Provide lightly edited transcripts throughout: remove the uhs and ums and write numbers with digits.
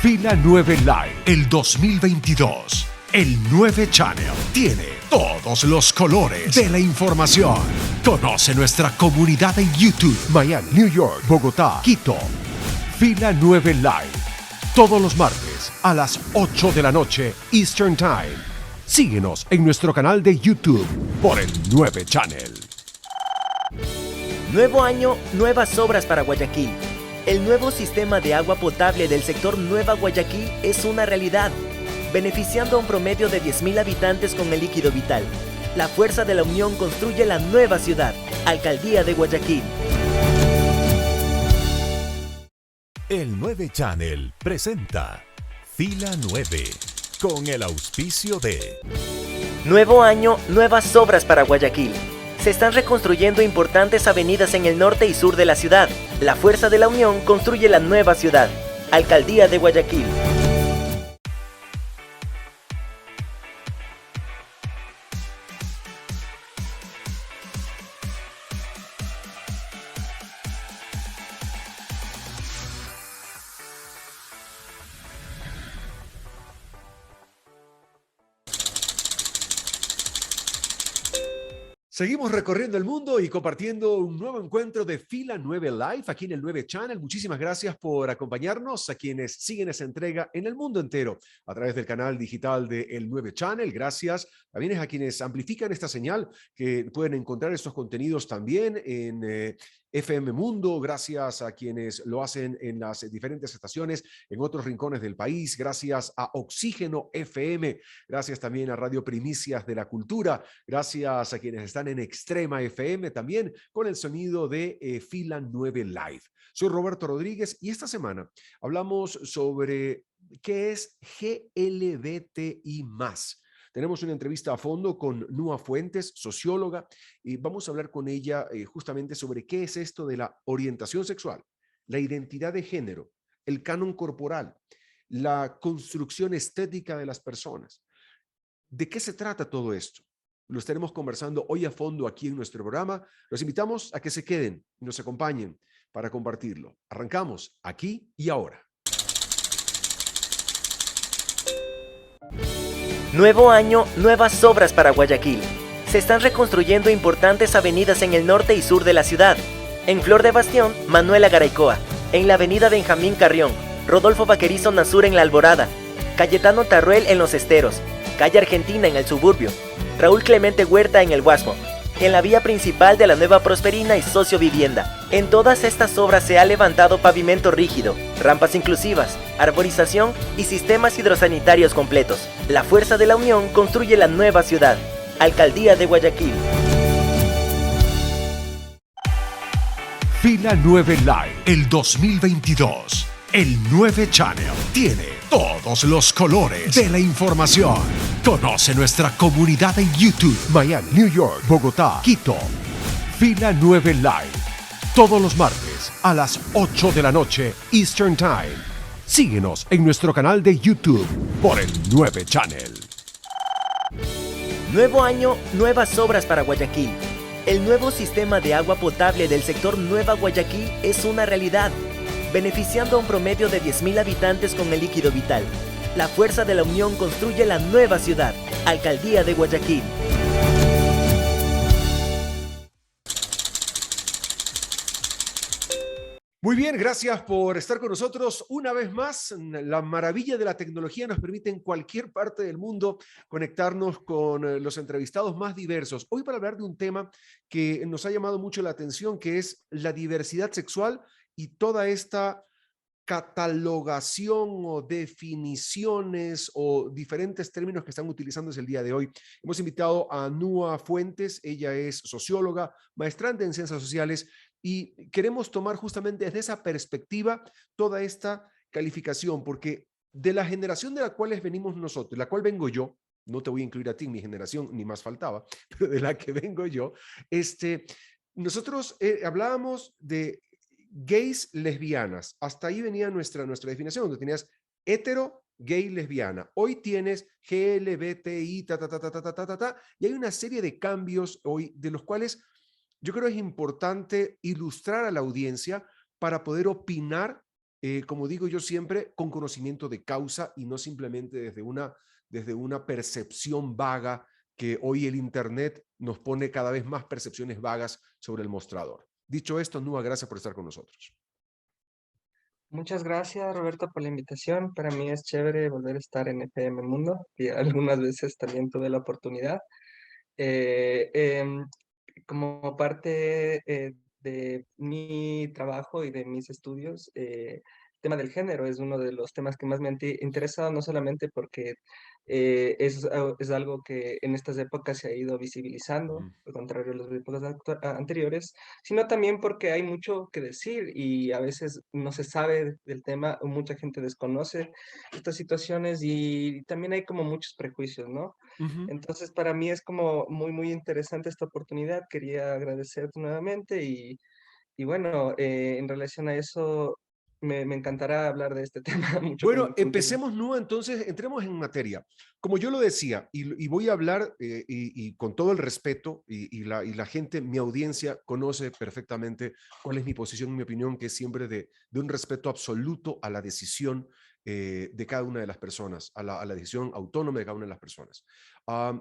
Fila 9 Live, el 2022. El 9 Channel tiene todos los colores de la información. Conoce nuestra comunidad en YouTube, Miami, New York, Bogotá, Quito. Fila 9 Live, todos los martes a las 8 de la noche Eastern Time. Síguenos en nuestro canal de YouTube por el 9 Channel. Nuevo año, nuevas obras para Guayaquil. El nuevo sistema de agua potable del sector Nueva Guayaquil es una realidad, beneficiando a un promedio de 10.000 habitantes con el líquido vital. La fuerza de la unión construye la nueva ciudad. Alcaldía de Guayaquil. El 9 Channel presenta Fila 9 con el auspicio de Nuevo año, nuevas obras para Guayaquil. Se están reconstruyendo importantes avenidas en el norte y sur de la ciudad. La fuerza de la unión construye la nueva ciudad. Alcaldía de Guayaquil. Seguimos recorriendo el mundo y compartiendo un nuevo encuentro de Fila 9 Live aquí en el 9 Channel. Muchísimas gracias por acompañarnos a quienes siguen esa entrega en el mundo entero a través del canal digital de El 9 Channel. Gracias también a quienes amplifican esta señal, que pueden encontrar estos contenidos también en FM Mundo. Gracias a quienes lo hacen en las diferentes estaciones en otros rincones del país. Gracias a Oxígeno FM. Gracias también a Radio Primicias de la Cultura. Gracias a quienes están en Extrema FM también con el sonido de Fila 9 Live. Soy Roberto Rodríguez y esta semana hablamos sobre qué es GLBTI+. Tenemos una entrevista a fondo con Nua Fuentes, socióloga, y vamos a hablar con ella justamente sobre qué es esto de la orientación sexual, la identidad de género, el canon corporal, la construcción estética de las personas. ¿De qué se trata todo esto? Lo estaremos conversando hoy a fondo aquí en nuestro programa. Los invitamos a que se queden y nos acompañen para compartirlo. Arrancamos aquí y ahora. Nuevo año, nuevas obras para Guayaquil. Se están reconstruyendo importantes avenidas en el norte y sur de la ciudad. En Flor de Bastión, Manuela Garaycoa. En la avenida Benjamín Carrión, Rodolfo Vaquerizo Nazur en La Alborada. Cayetano Tarruel en Los Esteros. Calle Argentina en el suburbio. Raúl Clemente Huerta en el Guasmo. En la vía principal de la Nueva Prosperina y Socio Vivienda. En todas estas obras se ha levantado pavimento rígido, rampas inclusivas, arborización y sistemas hidrosanitarios completos. La fuerza de la unión construye la nueva ciudad. Alcaldía de Guayaquil. Fila 9 Live, el 2022. El 9 Channel tiene todos los colores de la información. Conoce nuestra comunidad en YouTube, Miami, New York, Bogotá, Quito. Fila 9 Live, todos los martes a las 8 de la noche Eastern Time. Síguenos en nuestro canal de YouTube por el 9 Channel. Nuevo año, nuevas obras para Guayaquil. El nuevo sistema de agua potable del sector Nueva Guayaquil es una realidad, beneficiando a un promedio de 10.000 habitantes con el líquido vital. La fuerza de la unión construye la nueva ciudad. Alcaldía de Guayaquil. Muy bien, gracias por estar con nosotros una vez más. La maravilla de la tecnología nos permite en cualquier parte del mundo conectarnos con los entrevistados más diversos. Hoy para hablar de un tema que nos ha llamado mucho la atención, que es la diversidad sexual y toda esta catalogación o definiciones o diferentes términos que están utilizándose el día de hoy. Hemos invitado a Nua Fuentes. Ella es socióloga, maestrante en ciencias sociales, y queremos tomar justamente desde esa perspectiva toda esta calificación, porque de la generación de la cual venimos nosotros, de la cual vengo yo, no te voy a incluir a ti en mi generación, ni más faltaba, pero de la que vengo yo, nosotros hablábamos de gays, lesbianas. Hasta ahí venía nuestra definición, donde tenías hetero, gay, lesbiana. Hoy tienes GLBTI, y hay una serie de cambios hoy de los cuales yo creo es importante ilustrar a la audiencia para poder opinar como digo yo siempre, con conocimiento de causa y no simplemente desde una percepción vaga que hoy el Internet nos pone cada vez más percepciones vagas sobre el mostrador. Dicho esto, Nua, gracias por estar con nosotros. Muchas gracias, Roberto, por la invitación. Para mí es chévere volver a estar en FM Mundo y algunas veces también tuve la oportunidad. Eh, em, Como parte de mi trabajo y de mis estudios, el tema del género es uno de los temas que más me han interesado, no solamente porque es algo que en estas épocas se ha ido visibilizando, Ujú. al contrario de las épocas anteriores, sino también porque hay mucho que decir y a veces no se sabe del tema, o mucha gente desconoce estas situaciones y también hay como muchos prejuicios, ¿no? Ujú. Entonces, para mí es como muy, muy interesante esta oportunidad. Quería agradecerte nuevamente y bueno, en relación a eso, me encantará hablar de este tema mucho Bueno, contigo. empecemos, Nua, entonces entremos en materia. Como yo lo decía, y voy a hablar y con todo el respeto, y la gente, mi audiencia, conoce perfectamente cuál es mi posición, mi opinión, que es siempre de un respeto absoluto a la decisión de cada una de las personas, a la decisión autónoma de cada una de las personas.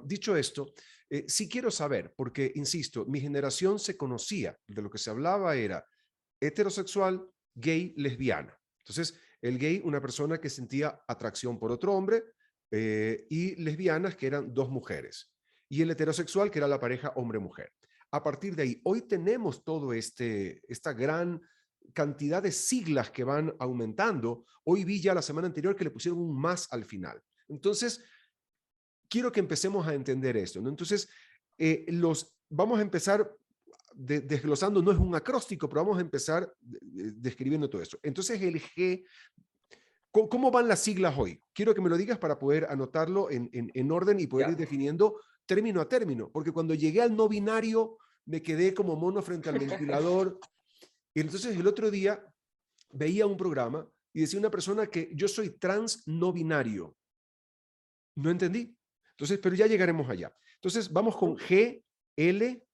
Dicho esto, sí quiero saber, porque, insisto, mi generación se conocía, de lo que se hablaba era heterosexual, gay, lesbiana. Entonces, el gay, una persona que sentía atracción por otro hombre, y lesbianas, que eran dos mujeres. Y el heterosexual, que era la pareja hombre-mujer. A partir de ahí, hoy tenemos todo esta gran cantidad de siglas que van aumentando. Hoy vi ya la semana anterior que le pusieron un más al final. Entonces, quiero que empecemos a entender esto, ¿no? Entonces, vamos a empezar desglosando, no es un acróstico, pero vamos a empezar describiendo todo esto. Entonces, el G, ¿cómo van las siglas hoy? Quiero que me lo digas para poder anotarlo en orden y poder ir Ya, definiendo término a término, porque cuando llegué al no binario me quedé como mono frente al ventilador. Y entonces el otro día veía un programa y decía una persona que yo soy trans no binario. No entendí. Entonces, pero ya llegaremos allá. Entonces, vamos con G, L.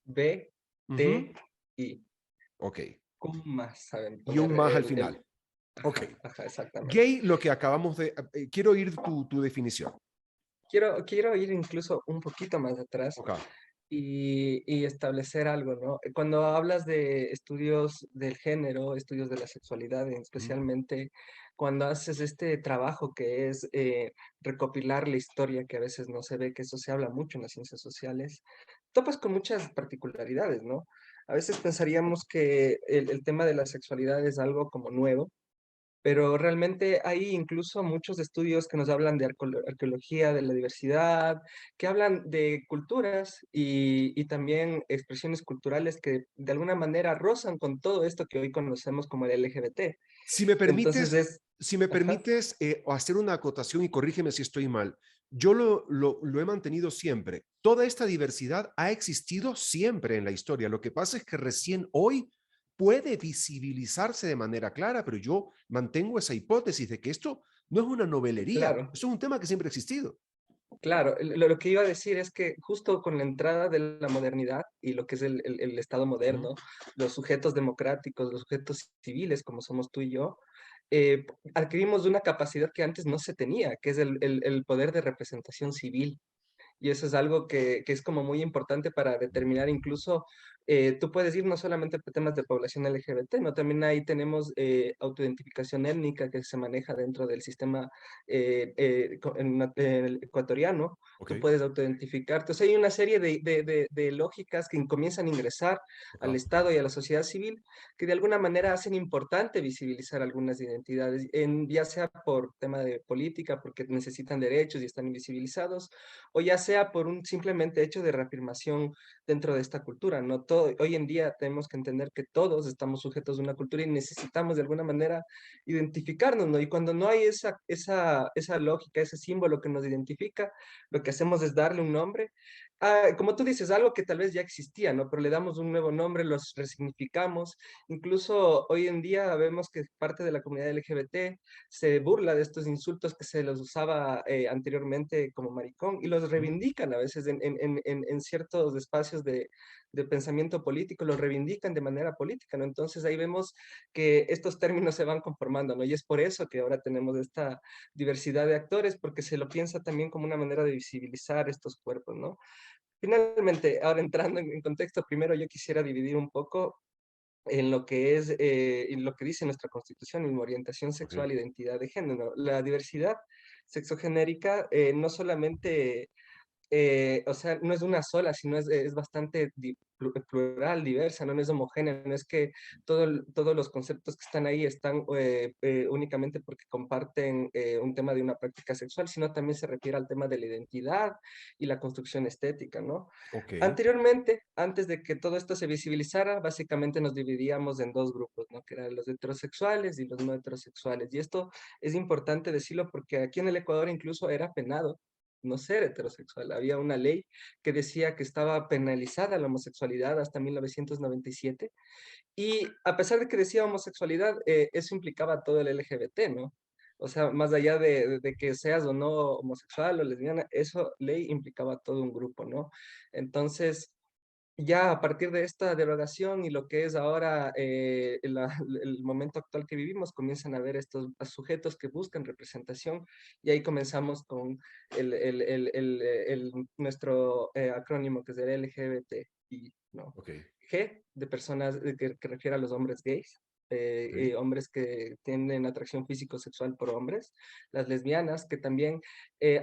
B, Ujú. T, I. Ok. ¿Cómo más saben Y un poner más al final. Ok. Ajá, ajá, exactamente. Gay, lo que acabamos de... quiero oír tu definición. Quiero ir incluso un poquito más atrás Ok. y establecer algo, ¿no? Cuando hablas de estudios del género, estudios de la sexualidad, Ujú. especialmente cuando haces este trabajo que es recopilar la historia, que a veces no se ve, que eso se habla mucho en las ciencias sociales, topas con muchas particularidades, ¿no? A veces pensaríamos que el tema de la sexualidad es algo como nuevo, pero realmente hay incluso muchos estudios que nos hablan de arqueología, de la diversidad, que hablan de culturas y también expresiones culturales que de alguna manera rozan con todo esto que hoy conocemos como el LGBT. Si me Entonces permites, es, si me ajá, permites hacer una acotación y corrígeme si estoy mal, yo lo he mantenido siempre. Toda esta diversidad ha existido siempre en la historia. Lo que pasa es que recién hoy puede visibilizarse de manera clara, pero yo mantengo esa hipótesis de que esto no es una novelería, claro. esto es un tema que siempre ha existido. Claro, lo que iba a decir es que justo con la entrada de la modernidad y lo que es el Estado Ujú. moderno, los sujetos democráticos, los sujetos civiles, como somos tú y yo, adquirimos una capacidad que antes no se tenía, que es el poder de representación civil. Y eso es algo que es como muy importante para determinar incluso, tú puedes ir no solamente por temas de población LGBT, ¿no? También ahí tenemos autoidentificación étnica que se maneja dentro del sistema en el ecuatoriano. Ok, Tú puedes autoidentificarte. Entonces hay una serie de lógicas que comienzan a ingresar al ok. Estado y a la sociedad civil que de alguna manera hacen importante visibilizar algunas identidades, ya sea por tema de política, porque necesitan derechos y están invisibilizados, o ya sea por un simplemente hecho de reafirmación dentro de esta cultura, ¿no? Todo, hoy en día tenemos que entender que todos estamos sujetos de una cultura y necesitamos de alguna manera identificarnos, ¿no? Y cuando no hay esa lógica, ese símbolo que nos identifica, lo que hacemos es darle un nombre. Como tú dices, algo que tal vez ya existía, ¿no? Pero le damos un nuevo nombre, los resignificamos. Incluso hoy en día vemos que parte de la comunidad LGBT se burla de estos insultos que se los usaba anteriormente como maricón y los Ujú. reivindican a veces en ciertos espacios de pensamiento político, lo reivindican de manera política, ¿no? Entonces ahí vemos que estos términos se van conformando, ¿no? Y es por eso que ahora tenemos esta diversidad de actores, porque se lo piensa también como una manera de visibilizar estos cuerpos, ¿no? Finalmente, ahora entrando en contexto, primero yo quisiera dividir un poco en lo que es, en lo que dice nuestra Constitución, en orientación Ok. sexual, identidad de género. La diversidad sexogenérica no solamente o sea, no es una sola, sino es bastante plural, diversa, ¿no? No es homogénea, no es que todos los conceptos que están ahí están únicamente porque comparten un tema de una práctica sexual, sino también se refiere al tema de la identidad y la construcción estética, ¿no? Ok. Anteriormente, antes de que todo esto se visibilizara, básicamente nos dividíamos en dos grupos, ¿no? Que eran los heterosexuales y los no heterosexuales. Y esto es importante decirlo porque aquí en el Ecuador incluso era penado no ser heterosexual. Había una ley que decía que estaba penalizada la homosexualidad hasta 1997 y a pesar de que decía homosexualidad, eso implicaba todo el LGBT, ¿no? O sea, más allá de que seas o no homosexual o lesbiana, eso ley implicaba todo un grupo, ¿no? Entonces, ya a partir de esta derogación y lo que es ahora el momento actual que vivimos, comienzan a haber estos sujetos que buscan representación y ahí comenzamos con nuestro acrónimo que es el LGBTI, ¿no? Ok. G de personas que refiere a los hombres gays, Ok. hombres que tienen atracción físico-sexual por hombres, las lesbianas que también,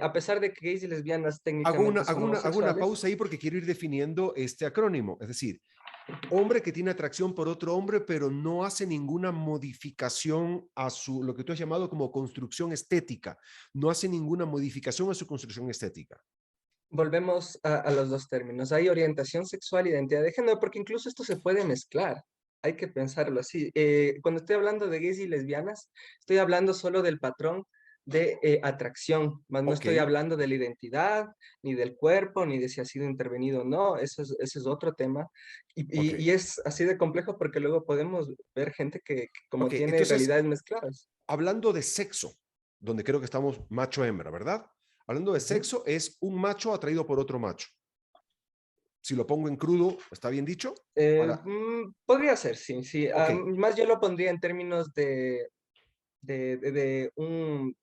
a pesar de que gays y lesbianas técnicamente son Hago una homosexuales. pausa ahí porque quiero ir definiendo este acrónimo. Es decir, hombre que tiene atracción por otro hombre, pero no hace ninguna modificación a su, lo que tú has llamado como construcción estética. No hace ninguna modificación a su construcción estética. Volvemos a los dos términos. Hay orientación sexual, identidad de género, porque incluso esto se puede mezclar. Hay que pensarlo así. Cuando estoy hablando de gays y lesbianas, estoy hablando solo del patrón de atracción, más no Ok, estoy hablando de la identidad, ni del cuerpo, ni de si ha sido intervenido o no. Ese es otro tema. ok, Y es así de complejo porque luego podemos ver gente que como ok. tiene Entonces, realidades mezcladas. hablando de sexo, donde creo que estamos macho-hembra, ¿verdad? Hablando de Ujú. sexo, es un macho atraído por otro macho. Si lo pongo en crudo, ¿está bien dicho? Para, Podría ser, sí, sí. ok, Más yo lo pondría en términos de un,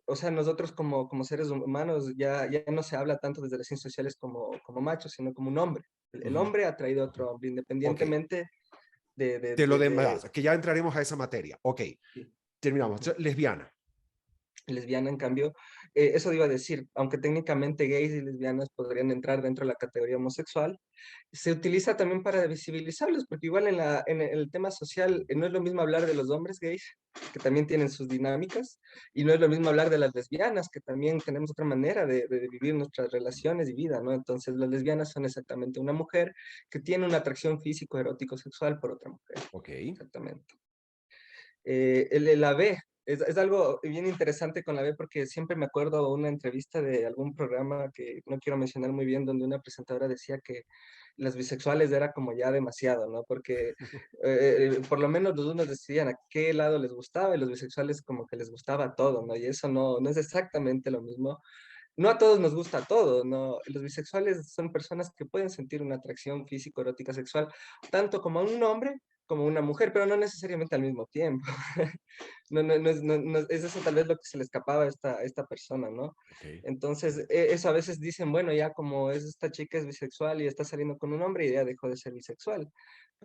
o sea, nosotros como seres humanos ya no se habla tanto desde las ciencias sociales como macho, sino como un hombre. El ujú, hombre ha traído a ok, otro hombre, ok. independientemente De lo demás, que ya entraremos a esa materia. Ok, sí. terminamos. Ujú. Lesbiana. Lesbiana, en cambio, eso iba a decir, aunque técnicamente gays y lesbianas podrían entrar dentro de la categoría homosexual, se utiliza también para visibilizarlos, porque igual en el tema social no es lo mismo hablar de los hombres gays, que también tienen sus dinámicas, y no es lo mismo hablar de las lesbianas, que también tenemos otra manera de vivir nuestras relaciones y vida, ¿no? Entonces, las lesbianas son exactamente una mujer que tiene una atracción físico, erótico, sexual por otra mujer, Ok, exactamente. La B, es algo bien interesante con la B porque siempre me acuerdo de una entrevista de algún programa que no quiero mencionar muy bien, donde una presentadora decía que las bisexuales era como ya demasiado, ¿no? Porque por lo menos los unos decidían a qué lado les gustaba y los bisexuales como que les gustaba todo, ¿no? Y eso no es exactamente lo mismo. No a todos nos gusta todo, ¿no? Los bisexuales son personas que pueden sentir una atracción físico, erótica, sexual, tanto como a un hombre como a una mujer, pero no necesariamente al mismo tiempo. Es eso tal vez lo que se le escapaba a esta persona, ¿no? ok, Entonces, eso a veces dicen, bueno, ya como es esta chica es bisexual y está saliendo con un hombre, y ya dejó de ser bisexual.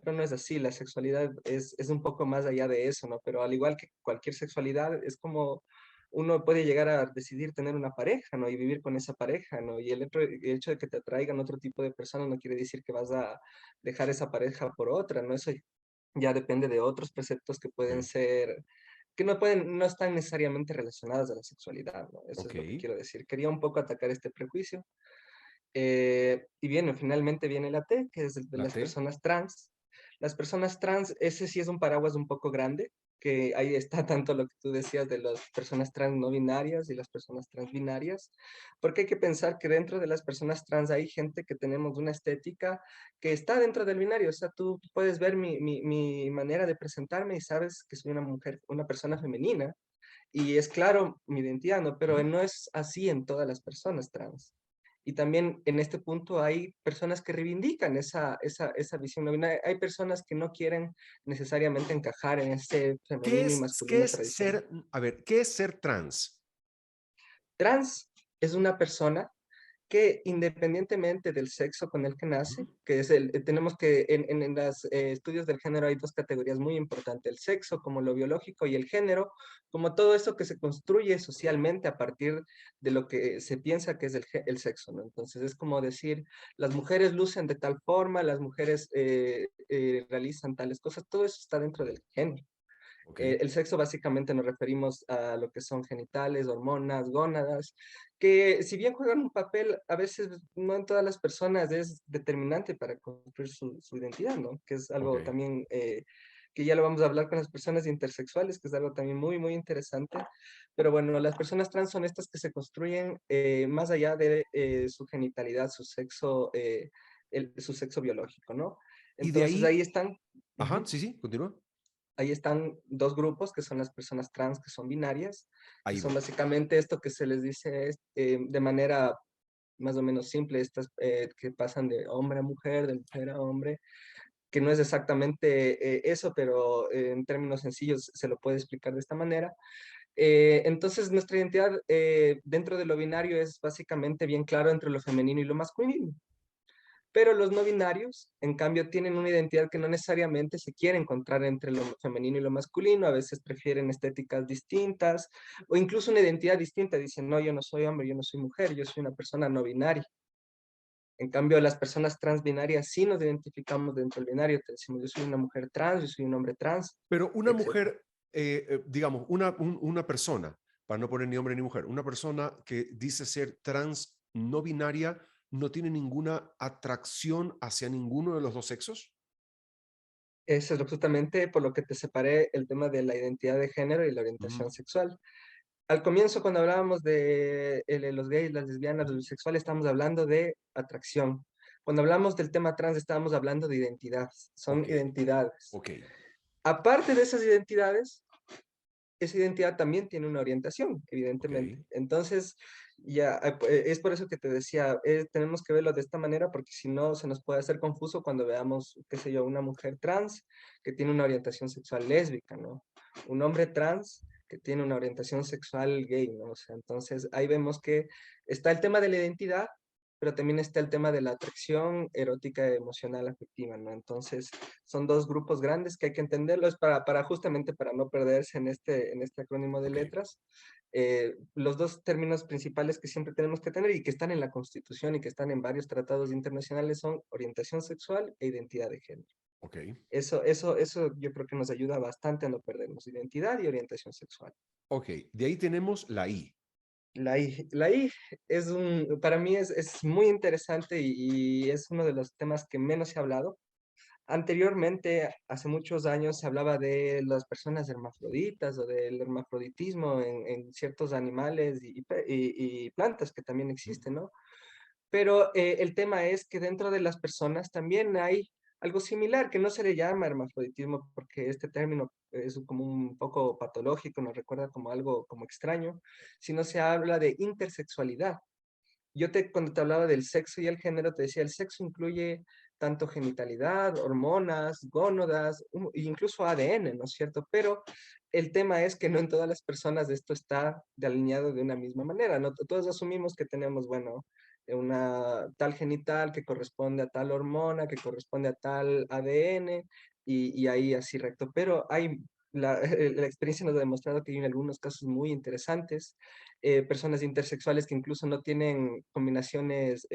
Pero no es así, la sexualidad es un poco más allá de eso, ¿no? Pero al igual que cualquier sexualidad, es como uno puede llegar a decidir tener una pareja, ¿no? Y vivir con esa pareja, ¿no? Y el hecho de que te atraigan otro tipo de personas no quiere decir que vas a dejar esa pareja por otra, ¿no? Eso ya depende de otros preceptos que pueden ok, ser, que no están necesariamente relacionados a la sexualidad, ¿no? Eso es ok, lo que quiero decir. Quería un poco atacar este prejuicio. Y bien, finalmente viene la T, que es el de la las T. personas trans. Las personas trans, ese sí es un paraguas un poco grande, que ahí está tanto lo que tú decías de las personas trans no binarias y las personas trans binarias, porque hay que pensar que dentro de las personas trans hay gente que tenemos una estética que está dentro del binario, o sea, tú puedes ver mi manera de presentarme y sabes que soy una mujer, una persona femenina, y es claro mi identidad, ¿no? Pero no es así en todas las personas trans. Y también en este punto hay personas que reivindican esa visión no binaria. Hay personas que no quieren necesariamente encajar en ese femenino y Qué masculino es tradicional. ser, a ver, qué es ser trans? Trans es una persona que independientemente del sexo con el que nace, Ujú. que es tenemos que en los estudios del género hay dos categorías muy importantes, el sexo como lo biológico y el género como todo eso que se construye socialmente a partir de lo que se piensa que es el sexo, ¿no? Entonces es como decir, las mujeres lucen de tal forma, las mujeres realizan tales cosas, todo eso está dentro del género. Ok. El sexo básicamente nos referimos a lo que son genitales, hormonas, gónadas, que si bien juegan un papel, a veces no en todas las personas es determinante para construir su identidad, ¿no? Que es Ok. algo también que ya lo vamos a hablar con las personas intersexuales, que es algo también muy, muy interesante. Pero bueno, las personas trans son estas que se construyen más allá de su genitalidad, su sexo biológico, ¿no? Y de Entonces ahí, ahí están. ajá, Ujú. sí, sí, continúa. Ahí están dos grupos, que son las personas trans, que son binarias, que Ahí son voy. básicamente esto que se les dice de manera más o menos simple, estas que pasan de hombre a mujer, de mujer a hombre, que no es exactamente eso, pero en términos sencillos se lo puede explicar de esta manera. Entonces, nuestra identidad dentro de lo binario es básicamente bien claro entre lo femenino y lo masculino. Pero los no binarios, en cambio, tienen una identidad que no necesariamente se quiere encontrar entre lo femenino y lo masculino. A veces prefieren estéticas distintas o incluso una identidad distinta. Dicen, no, yo no soy hombre, yo no soy mujer, yo soy una persona no binaria. En cambio, las personas transbinarias sí nos identificamos dentro del binario. Te decimos, yo soy una mujer trans, yo soy un hombre trans, Pero una etc. mujer, digamos, una persona, para no poner ni hombre ni mujer, una persona que dice ser trans no binaria, no tiene ninguna atracción hacia ninguno de los dos sexos. Eso es justamente por lo que te separé el tema de la identidad de género y la Ujú, orientación sexual. Al comienzo, cuando hablábamos de los gays, las lesbianas, los ujú. bisexuales, estamos hablando de atracción. Cuando hablamos del tema trans, estábamos hablando de identidad. Son Ok, identidades. ok, Aparte de esas identidades, esa identidad también tiene una orientación, ok, evidentemente. Entonces, ya, es por eso que te decía, tenemos que verlo de esta manera, porque si no, se nos puede hacer confuso cuando veamos, qué sé yo, una mujer trans que tiene una orientación sexual lésbica, ¿no? Un hombre trans que tiene una orientación sexual gay, ¿no? O sea, entonces ahí vemos que está el tema de la identidad, pero también está el tema de la atracción erótica, emocional, afectiva, ¿no? Entonces, son dos grupos grandes que hay que entenderlos para justamente para no perderse en este acrónimo de ok, letras. Los dos términos principales que siempre tenemos que tener y que están en la Constitución y que están en varios tratados internacionales son orientación sexual e identidad de género. ok, Eso yo creo que nos ayuda bastante a no perdernos identidad y orientación sexual. ok. De ahí tenemos la I. La I para mí es muy interesante y es uno de los temas que menos se ha hablado. Anteriormente, hace muchos años, se hablaba de las personas hermafroditas o del hermafroditismo en ciertos animales y plantas que también Ujú. existen, ¿no? Pero el tema es que dentro de las personas también hay algo similar, que no se le llama hermafroditismo porque este término es como un poco patológico, nos recuerda como algo como extraño, sino se habla de intersexualidad. Cuando te hablaba del sexo y el género, te decía, el sexo incluye tanto genitalidad, hormonas, gónadas, e incluso ADN, ¿no es cierto? Pero el tema es que no en todas las personas esto está alineado de una misma manera, ¿no? Todos asumimos que tenemos, bueno, una tal genital que corresponde a tal hormona, que corresponde a tal ADN, y ahí así recto. Pero la experiencia nos ha demostrado que hay en algunos casos muy interesantes personas intersexuales que incluso no tienen combinaciones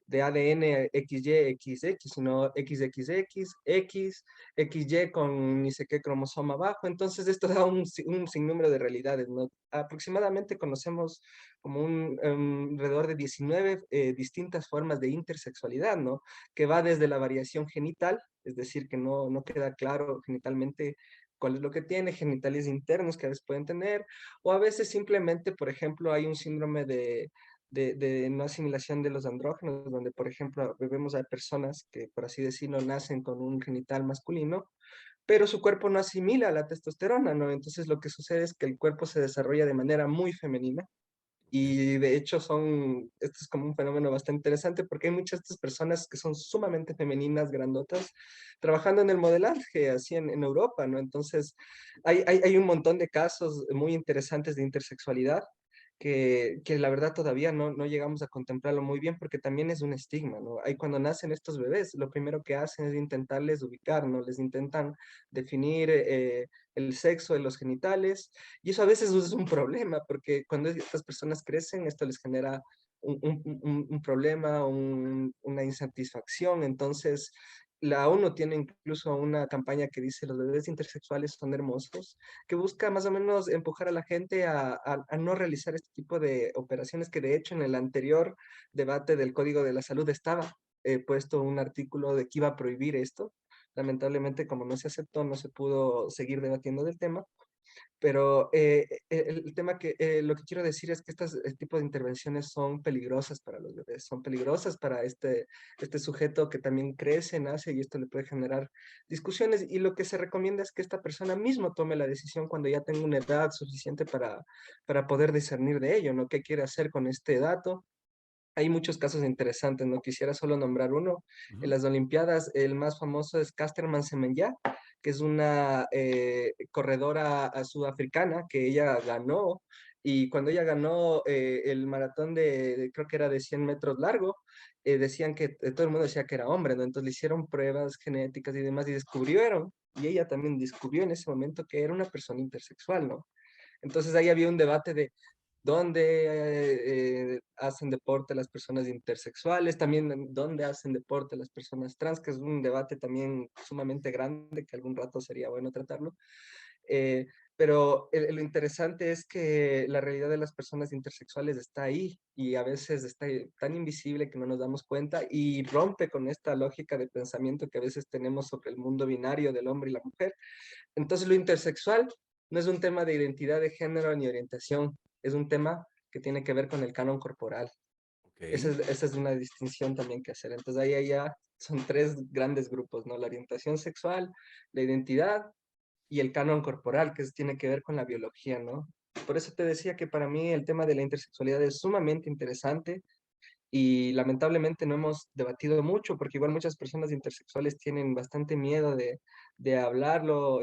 de ADN XY, XX, sino XXX, X, XY con ni sé qué cromosoma abajo. Entonces esto da un sinnúmero de realidades, ¿no? Aproximadamente conocemos como alrededor de 19 distintas formas de intersexualidad, ¿no? Que va desde la variación genital, es decir, que no queda claro genitalmente cuál es lo que tiene, genitales internos que a veces pueden tener, o a veces simplemente, por ejemplo, hay un síndrome de no asimilación de los andrógenos, donde, por ejemplo, vemos a personas que, por así decirlo, nacen con un genital masculino, pero su cuerpo no asimila la testosterona, ¿no? Entonces lo que sucede es que el cuerpo se desarrolla de manera muy femenina Y de hecho esto es como un fenómeno bastante interesante porque hay muchas de estas personas que son sumamente femeninas, grandotas, trabajando en el modelaje, así en Europa, ¿no? Entonces, hay un montón de casos muy interesantes de intersexualidad que la verdad todavía no llegamos a contemplarlo muy bien porque también es un estigma, ¿no? Ahí cuando nacen estos bebés, lo primero que hacen es intentarles ubicar, ¿no? Les intentan definir el sexo de los genitales y eso a veces es un problema porque cuando estas personas crecen, esto les genera un problema, una insatisfacción. Entonces, la ONU tiene incluso una campaña que dice los bebés intersexuales son hermosos, que busca más o menos empujar a la gente a no realizar este tipo de operaciones, que de hecho en el anterior debate del Código de la Salud estaba puesto un artículo de que iba a prohibir esto. Lamentablemente, como no se aceptó, no se pudo seguir debatiendo del tema, pero el tema lo que quiero decir es que este tipo de intervenciones son peligrosas para los bebés, son peligrosas para este sujeto que también crece, nace y esto le puede generar discusiones. Y lo que se recomienda es que esta persona mismo tome la decisión cuando ya tenga una edad suficiente para poder discernir de ello, ¿no? ¿Qué quiere hacer con este dato? Hay muchos casos interesantes, no quisiera solo nombrar uno. En Ujú. las Olimpiadas, el más famoso es Casterman Semenya, que es una corredora sudafricana que ella ganó. Y cuando ella ganó el maratón creo que era de 100 metros largo, decían que todo el mundo decía que era hombre, ¿no? Entonces le hicieron pruebas genéticas y demás y descubrieron, y ella también descubrió en ese momento que era una persona intersexual, ¿no? Entonces ahí había un debate de dónde hacen deporte las personas intersexuales, también dónde hacen deporte las personas trans, que es un debate también sumamente grande que algún rato sería bueno tratarlo. Eh, pero lo interesante es que la realidad de las personas intersexuales está ahí y a veces está tan invisible que no nos damos cuenta y rompe con esta lógica de pensamiento que a veces tenemos sobre el mundo binario del hombre y la mujer. Entonces, lo intersexual no es un tema de identidad de género ni orientación, es un tema que tiene que ver con el canon corporal. Ok. Esa es una distinción también que hacer. Entonces, ahí ya son tres grandes grupos, ¿no? La orientación sexual, la identidad y el canon corporal, tiene que ver con la biología, ¿no? Por eso te decía que para mí el tema de la intersexualidad es sumamente interesante y lamentablemente no hemos debatido mucho, porque igual muchas personas intersexuales tienen bastante miedo de hablarlo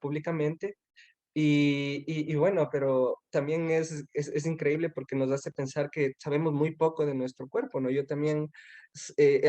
públicamente. Y bueno, pero también es increíble porque nos hace pensar que sabemos muy poco de nuestro cuerpo, ¿no? Yo también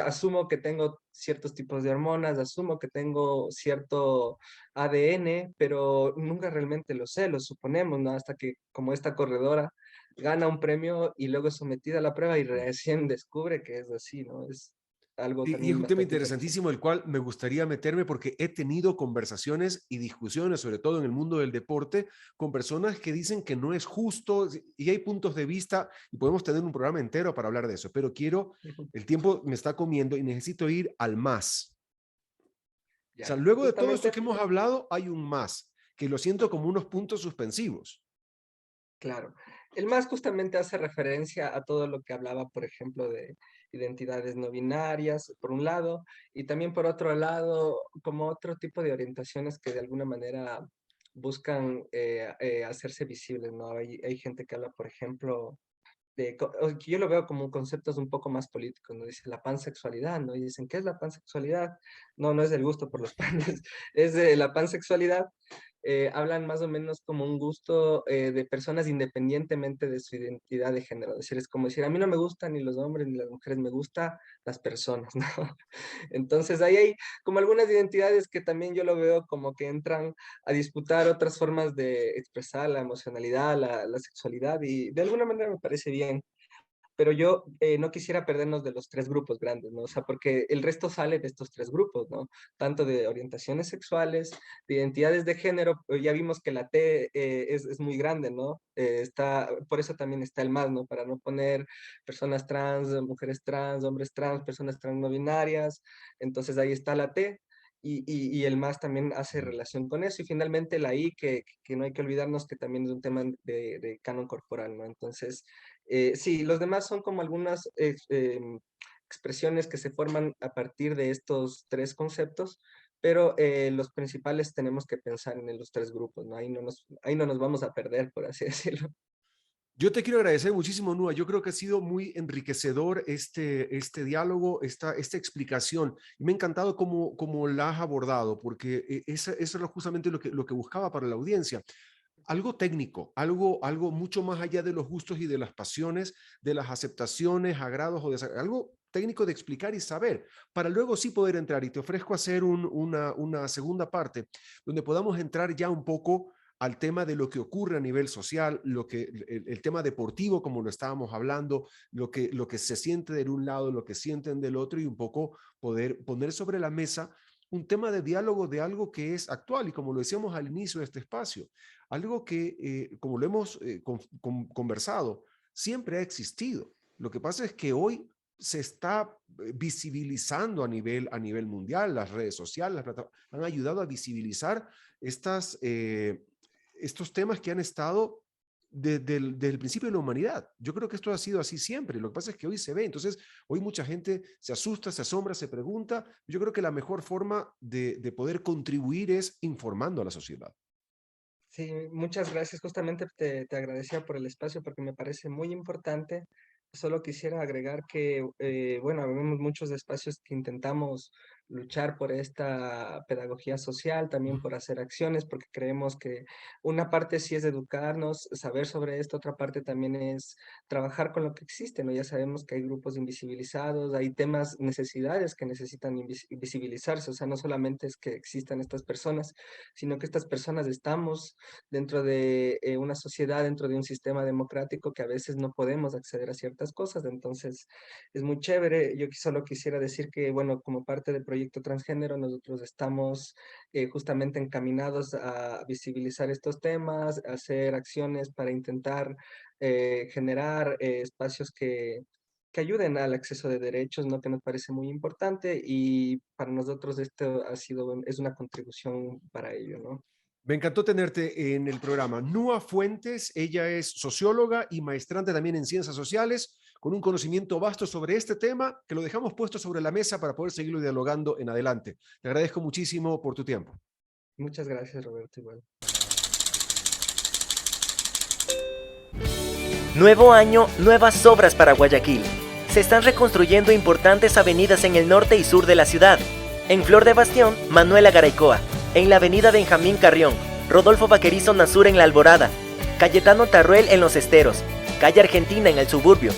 asumo que tengo ciertos tipos de hormonas, asumo que tengo cierto ADN, pero nunca realmente lo sé, lo suponemos, ¿no? Hasta que como esta corredora gana un premio y luego es sometida a la prueba y recién descubre que es así, ¿no? Es algo Y es también un tema bastante interesante. interesantísimo, el cual me gustaría meterme porque he tenido conversaciones y discusiones, sobre todo en el mundo del deporte, con personas que dicen que no es justo y hay puntos de vista y podemos tener un programa entero para hablar de eso, pero Ujú. el tiempo me está comiendo y necesito ir al más. O sea, Ya, luego de todo esto justamente. que hemos hablado, hay un más, que lo siento como unos puntos suspensivos. Claro. El más justamente hace referencia a todo lo que hablaba, por ejemplo, de identidades no binarias, por un lado, y también por otro lado, como otro tipo de orientaciones que de alguna manera buscan hacerse visibles, ¿no? Hay gente que habla, por ejemplo, que yo lo veo como conceptos un poco más políticos, ¿no? Dice la pansexualidad, ¿no? Y dicen, ¿qué es la pansexualidad? No, no es el gusto por los panes, es de la pansexualidad. Hablan más o menos como un gusto de personas independientemente de su identidad de género. Es decir, es como decir, a mí no me gustan ni los hombres ni las mujeres, me gustan las personas, ¿no? Entonces ahí hay como algunas identidades que también yo lo veo como que entran a disputar otras formas de expresar la emocionalidad, la sexualidad, y de alguna manera me parece bien. Pero yo no quisiera perdernos de los tres grupos grandes, ¿no? O sea, porque el resto sale de estos tres grupos, ¿no? Tanto de orientaciones sexuales, de identidades de género, ya vimos que la T es muy grande, ¿no? Por eso también está el más, ¿no? Para no poner personas trans, mujeres trans, hombres trans, personas trans no binarias, entonces ahí está la T. Y el más también hace relación con eso. Y finalmente la I, que no hay que olvidarnos que también es un tema de canon corporal, ¿no? Entonces, sí, los demás son como algunas expresiones que se forman a partir de estos tres conceptos, pero los principales tenemos que pensar en los tres grupos, ¿no? Ahí no nos vamos a perder, por así decirlo. Yo te quiero agradecer muchísimo, Nua. Yo creo que ha sido muy enriquecedor este diálogo, esta explicación. Y me ha encantado cómo la has abordado, porque eso es justamente lo que buscaba para la audiencia. Algo técnico, algo mucho más allá de los gustos y de las pasiones, de las aceptaciones, agrados o desagrados, algo técnico de explicar y saber, para luego sí poder entrar. Y te ofrezco hacer una segunda parte, donde podamos entrar ya un poco al tema de lo que ocurre a nivel social, el tema deportivo, como lo estábamos hablando, lo que se siente de un lado, lo que sienten del otro, y un poco poder poner sobre la mesa un tema de diálogo de algo que es actual y, como lo decíamos al inicio de este espacio, algo que, como lo hemos conversado, siempre ha existido. Lo que pasa es que hoy se está visibilizando a nivel mundial. Las redes sociales, las plataformas han ayudado a visibilizar estos temas que han estado desde el principio de la humanidad. Yo creo que esto ha sido así siempre. Lo que pasa es que hoy se ve. Entonces, hoy mucha gente se asusta, se asombra, se pregunta. Yo creo que la mejor forma de poder contribuir es informando a la sociedad. Sí, muchas gracias. Justamente te agradecía por el espacio porque me parece muy importante. Solo quisiera agregar que, bueno, habemos muchos espacios que intentamos luchar por esta pedagogía social, también por hacer acciones, porque creemos que una parte sí es educarnos, saber sobre esto, otra parte también es trabajar con lo que existe, ¿no? Ya sabemos que hay grupos invisibilizados, hay temas, necesidades que necesitan visibilizarse, o sea, no solamente es que existan estas personas, sino que estas personas estamos dentro de una sociedad, dentro de un sistema democrático que a veces no podemos acceder a ciertas cosas. Entonces es muy chévere. Yo solo quisiera decir que, bueno, como parte del proyecto Transgénero, nosotros estamos justamente encaminados a visibilizar estos temas, a hacer acciones para intentar generar espacios que ayuden al acceso de derechos, ¿no? Que nos parece muy importante, y para nosotros esto es una contribución para ello, ¿no? Me encantó tenerte en el programa. Nua Fuentes, ella es socióloga y maestrante también en ciencias sociales, con un conocimiento vasto sobre este tema, que lo dejamos puesto sobre la mesa para poder seguirlo dialogando en adelante. Te agradezco muchísimo por tu tiempo. Muchas gracias, Roberto, igual. Nuevo año, nuevas obras para Guayaquil. Se están reconstruyendo importantes avenidas en el norte y sur de la ciudad. En Flor de Bastión, Manuela Garaycoa. En la avenida Benjamín Carrión, Rodolfo Vaquerizo Nazur en La Alborada, Cayetano Tarruel en Los Esteros, Calle Argentina en el Suburbio,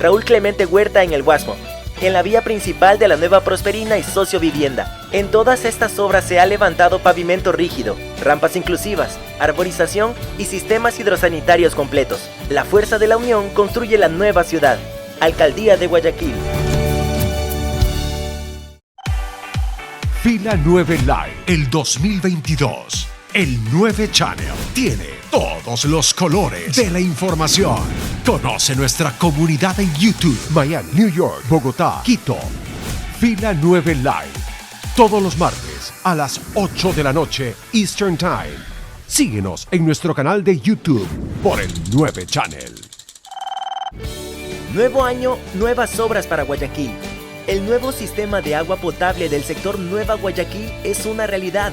Raúl Clemente Huerta en el Guasmo, en la vía principal de la Nueva Prosperina y Socio Vivienda. En todas estas obras se ha levantado pavimento rígido, rampas inclusivas, arborización y sistemas hidrosanitarios completos. La fuerza de la unión construye la nueva ciudad. Alcaldía de Guayaquil. Fila 9 Live, el 2022. El 9 Channel tiene todos los colores de la información. Conoce nuestra comunidad en YouTube, Miami, New York, Bogotá, Quito. Fila 9 Live, todos los martes a las 8 de la noche Eastern Time. Síguenos en nuestro canal de YouTube por el 9 Channel. Nuevo año, nuevas obras para Guayaquil. El nuevo sistema de agua potable del sector Nueva Guayaquil es una realidad,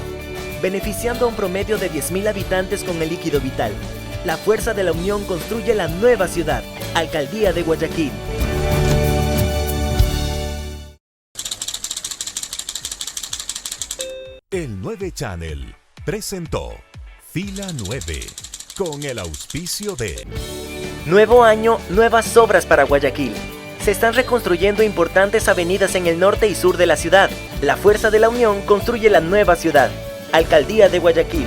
beneficiando a un promedio de 10.000 habitantes con el líquido vital. La fuerza de la unión construye la nueva ciudad. Alcaldía de Guayaquil. El 9 Channel presentó Fila 9 con el auspicio de... Nuevo año, nuevas obras para Guayaquil. Se están reconstruyendo importantes avenidas en el norte y sur de la ciudad. La fuerza de la unión construye la nueva ciudad. Alcaldía de Guayaquil.